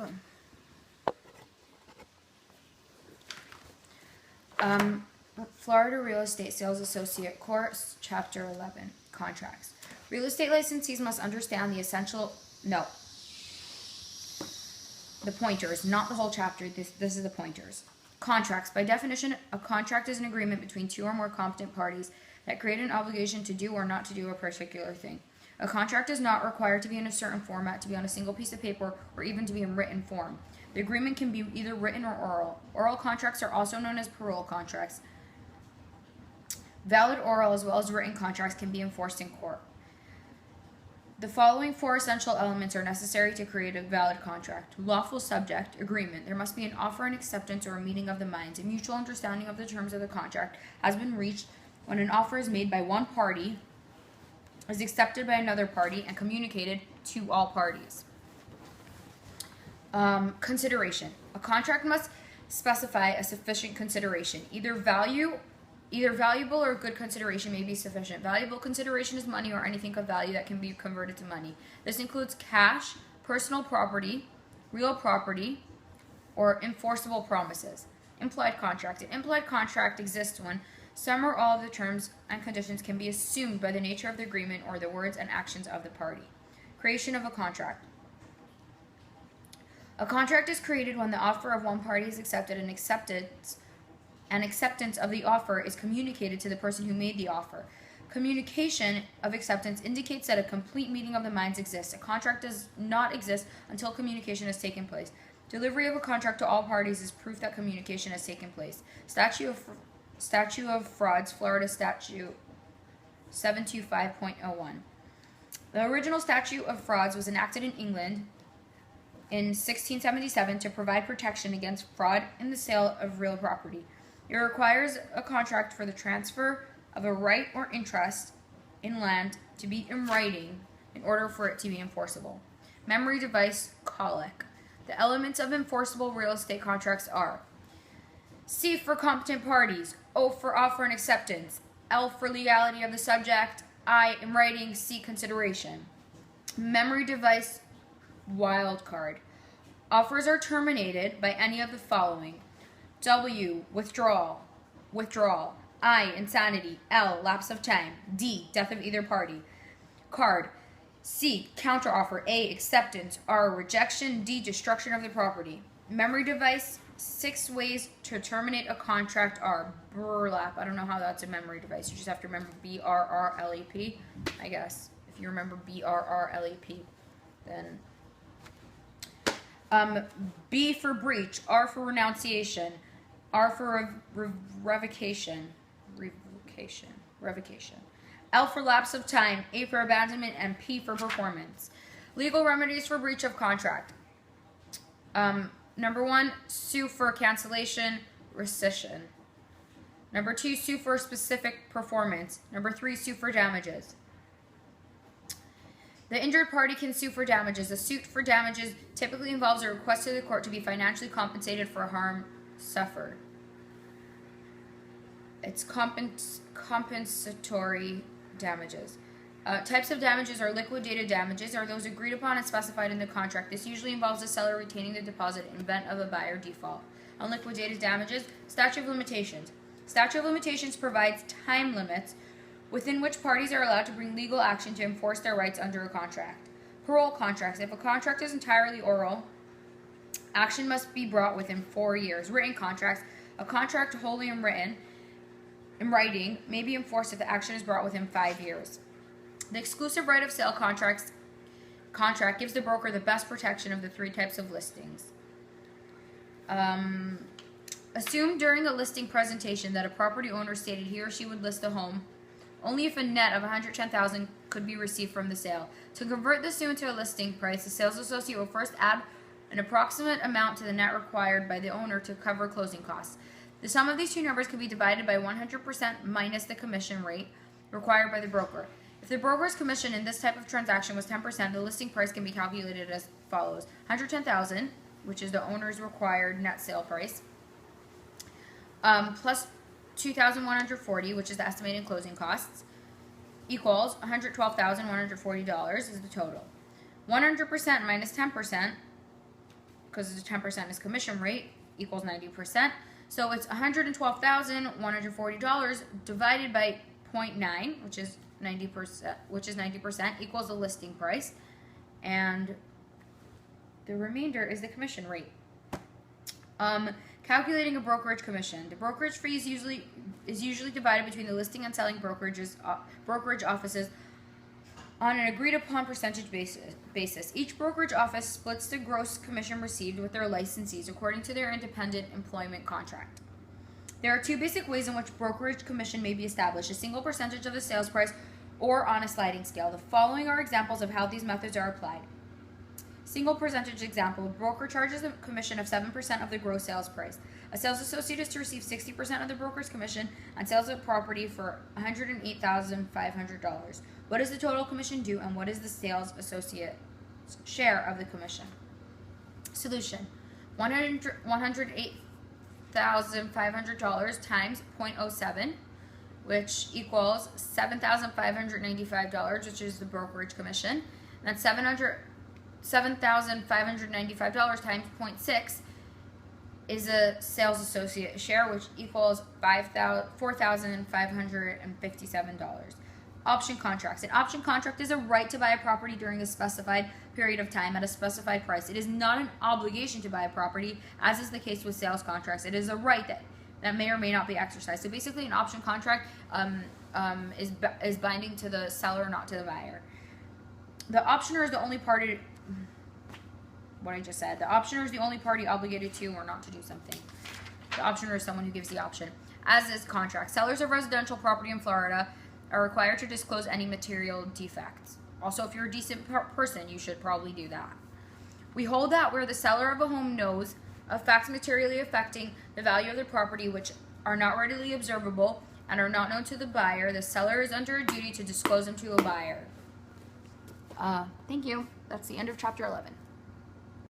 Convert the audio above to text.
fun. Florida Real Estate Sales Associate Course, Chapter 11, Contracts. Real estate licensees must understand the essential, the pointers, not the whole chapter. This is the pointers. Contracts. By definition, a contract is an agreement between two or more competent parties that create an obligation to do or not to do a particular thing. A contract is not required to be in a certain format, to be on a single piece of paper, or even to be in written form. The agreement can be either written or oral. Oral contracts are also known as parole contracts. Valid oral as well as written contracts can be enforced in court. The following four essential elements are necessary to create a valid contract. Lawful subject, agreement. There must be an offer and acceptance or a meeting of the minds. A mutual understanding of the terms of the contract has been reached when an offer is made by one party, is accepted by another party, and communicated to all parties. Consideration. A contract must specify a sufficient consideration. Either valuable or good consideration may be sufficient. Valuable consideration is money or anything of value that can be converted to money. This includes cash, personal property, real property, or enforceable promises. Implied contract. An implied contract exists when some or all of the terms and conditions can be assumed by the nature of the agreement or the words and actions of the party. Creation of a contract. A contract is created when the offer of one party is accepted and acceptance of the offer is communicated to the person who made the offer. Communication of acceptance indicates that a complete meeting of the minds exists. A contract does not exist until communication has taken place. Delivery of a contract to all parties is proof that communication has taken place. Statute of Frauds, Florida Statute 725.01. The original Statute of Frauds was enacted in England in 1677 to provide protection against fraud in the sale of real property. It requires a contract for the transfer of a right or interest in land to be in writing in order for it to be enforceable. Memory device, colic. The elements of enforceable real estate contracts are C for competent parties, O for offer and acceptance, L for legality of the subject, I in writing, C consideration. Memory device, wild card. Offers are terminated by any of the following. W, withdrawal. I, insanity. L, lapse of time. D, death of either party. Card. C, counteroffer. A, acceptance. R, rejection. D, destruction of the property. Memory device. 6 ways to terminate a contract are burlap. I don't know how that's a memory device. You just have to remember BRRLEP, I guess. If you remember BRRLEP, then... B for breach, R for renunciation, R for revocation, L for lapse of time, A for abandonment, and P for performance. Legal remedies for breach of contract. Number 1, sue for cancellation, rescission. Number 2, sue for specific performance. Number 3, sue for damages. The injured party can sue for damages. A suit for damages typically involves a request to the court to be financially compensated for harm suffered. It's compensatory damages. Types of damages are liquidated damages, are those agreed upon and specified in the contract. This usually involves the seller retaining the deposit in event of a buyer default. Unliquidated damages, statute of limitations. Statute of limitations provides time limits within which parties are allowed to bring legal action to enforce their rights under a contract. Parole contracts. If a contract is entirely oral, action must be brought within 4 years. Written contracts. A contract wholly in writing may be enforced if the action is brought within 5 years. The exclusive right of sale contract gives the broker the best protection of the 3 types of listings. Assume during a listing presentation that a property owner stated he or she would list the home only if a net of $110,000 could be received from the sale. To convert this into a listing price, the sales associate will first add an approximate amount to the net required by the owner to cover closing costs. The sum of these two numbers can be divided by 100% minus the commission rate required by the broker. If the broker's commission in this type of transaction was 10%, the listing price can be calculated as follows. $110,000, which is the owner's required net sale price, plus $2,140, which is the estimated closing costs, equals $112,140 is the total. 100% minus 10% because the 10% is commission rate, equals 90%. So it's $112,140 divided by 0.9, which is 90%, equals the listing price, and the remainder is the commission rate. Calculating a brokerage commission. The brokerage fee is usually divided between the listing and selling brokerage offices on an agreed upon percentage basis. Each brokerage office splits the gross commission received with their licensees according to their independent employment contract. There are two basic ways in which brokerage commission may be established: a single percentage of the sales price or on a sliding scale. The following are examples of how these methods are applied. Single percentage example: a broker charges a commission of 7% of the gross sales price. A sales associate is to receive 60% of the broker's commission on sales of property for $108,500. What is the total commission due, and what is the sales associate's share of the commission? Solution: $108,500 times 0.07, which equals $7,595, which is the brokerage commission. And that's $7,595 times 0.6 is a sales associate share, which equals $4,557. Option contracts. An option contract is a right to buy a property during a specified period of time at a specified price. It is not an obligation to buy a property, as is the case with sales contracts. It is a right that may or may not be exercised. So basically, an option contract is binding to the seller, not to the buyer. The optioner is the only party. What I just said. The optioner is the only party obligated to or not to do something. The optioner is someone who gives the option. As is contract. Sellers of residential property in Florida are required to disclose any material defects. Also, if you're a decent person, you should probably do that. We hold that where the seller of a home knows of facts materially affecting the value of the property which are not readily observable and are not known to the buyer, the seller is under a duty to disclose them to a buyer. Thank you. That's the end of chapter 11.